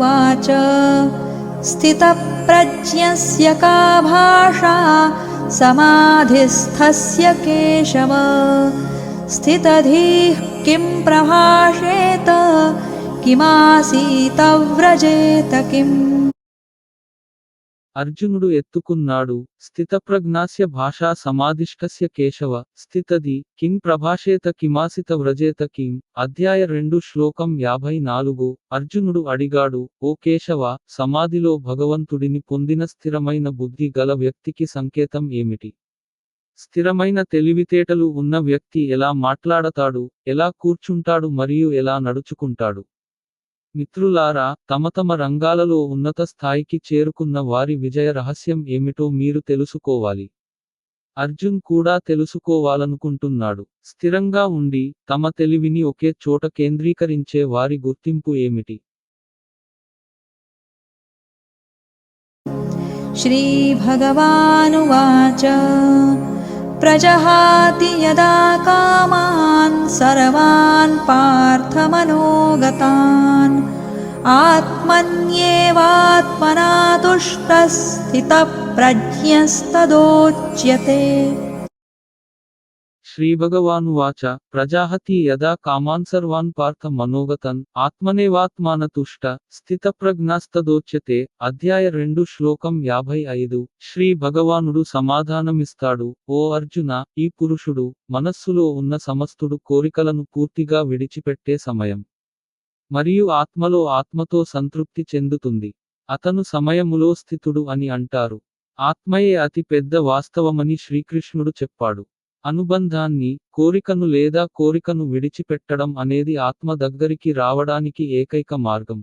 भगवानुवाच स्थितप्रज्ञस्य का भाषा समाधिस्थस्य केशव स्थितधीः किं प्रभाषेत किमासीत व्रजेत किम्। అర్జునుడు ఎత్తుకున్నాడు. స్థితప్రజ్ఞాస్య భాషా సమాధిష్ఠస్య కేశవ స్థితది కిం ప్రభాషేత కిమాసిత వ్రజేత కిం. అధ్యాయ 2 శ్లోకం 54. అర్జునుడు అడిగాడు, ఓ కేశవ, సమాధిలో భగవంతుడిని పొందిన స్థిరమైన బుద్ధి గల వ్యక్తికి సంకేతం ఏమిటి? స్థిరమైన తెలివితేటలు ఉన్న వ్యక్తి ఎలా మాట్లాడతాడు, ఎలా కూర్చుంటాడు మరియు ఎలా నడుచుకుంటాడు? మిత్రులారా, తమ రంగాలలో ఉన్నత స్థాయికి చేరుకున్న వారి విజయ రహస్యం ఏమిటో మీరు తెలుసుకోవాలి. అర్జున్ కూడా తెలుసుకోవాలనుకుంటున్నాడు. స్థిరంగా ఉండి, తమ తెలివిని ఒకే చోట కేంద్రీకరించే వారి గుర్తింపు ఏమిటి? శ్రీ భగవానువాచ ప్రజహాతి యదా కామాన్ సర్వాన్ పార్థమనోగతాన్ ఆత్మన్యేవాత్మనా తుష్టః స్థితప్రజ్ఞస్తదోచ్యతే. శ్రీభగవానువాచ ప్రజాహతి యదా కామాన్ సర్వాన్ పార్థ మనోగతన్ ఆత్మనేవాత్మాన తుష్ట స్థితప్రజ్ఞాస్తదోచ్యతే. అధ్యాయ 2 శ్లోకం 55. శ్రీ భగవానుడు సమాధానమిస్తాడు, ఓ అర్జున, ఈ పురుషుడు మనస్సులో ఉన్న సమస్తుడు కోరికలను పూర్తిగా విడిచిపెట్టే సమయం మరియు ఆత్మలో ఆత్మతో సంతృప్తి చెందుతుంది. అతను సమయములో స్థితుడు అని అంటారు. ఆత్మయే అతి పెద్ద వాస్తవమని శ్రీకృష్ణుడు చెప్పాడు. అనుబంధాన్ని, కోరికను లేదా కోరికను విడిచిపెట్టడం అనేది ఆత్మ దగ్గరికి రావడానికి ఏకైక మార్గం.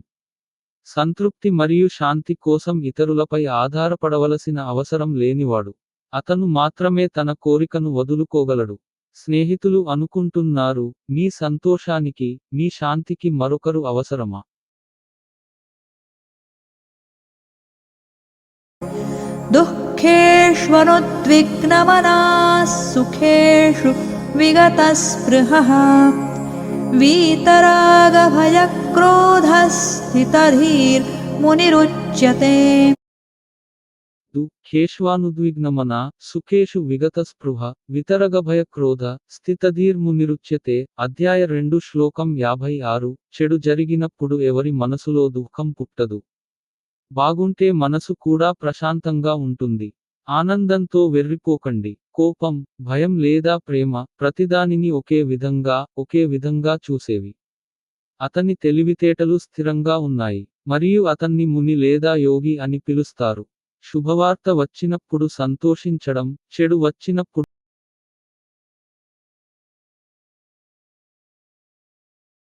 సంతృప్తి మరియు శాంతి కోసం ఇతరులపై ఆధారపడవలసిన అవసరం లేనివాడు. అతను మాత్రమే తన కోరికను వదులుకోగలడు. స్నేహితులు అనుకుంటున్నారు, మీ సంతోషానికి, మీ శాంతికి మరొకరు అవసరమా? దుఃఖేష్వనుద్విగ్నమనాః సుఖేషు విగతస్పృహః వీతరాగభయక్రోధः స్థితధీర్మునిరుచ్యతే. దుఃఖేష్వానుద్విగ్నమనా సుఖేషు విగతస్పృహ వితరగభయక్రోధ స్థితధీర్మునిరుచ్యతే. అధ్యాయ 2 శ్లోకం 56. చెడు జరిగినప్పుడు ఎవరి మనసులో దుఃఖం పుట్టదు. బాగుంటే మనసు కూడా ప్రశాంతంగా ఉంటుంది. ఆనందంతో వెర్రిపోకండి. కోపం, భయం లేదా ప్రేమ, ప్రతిదానిని ఒకే విధంగా చూసేవి. అతని తెలివితేటలు స్థిరంగా ఉన్నాయి, మరియు అతన్ని ముని లేదా యోగి అని పిలుస్తారు. శుభవార్త వచ్చినప్పుడు సంతోషించడం, చెడు వచ్చినప్పుడు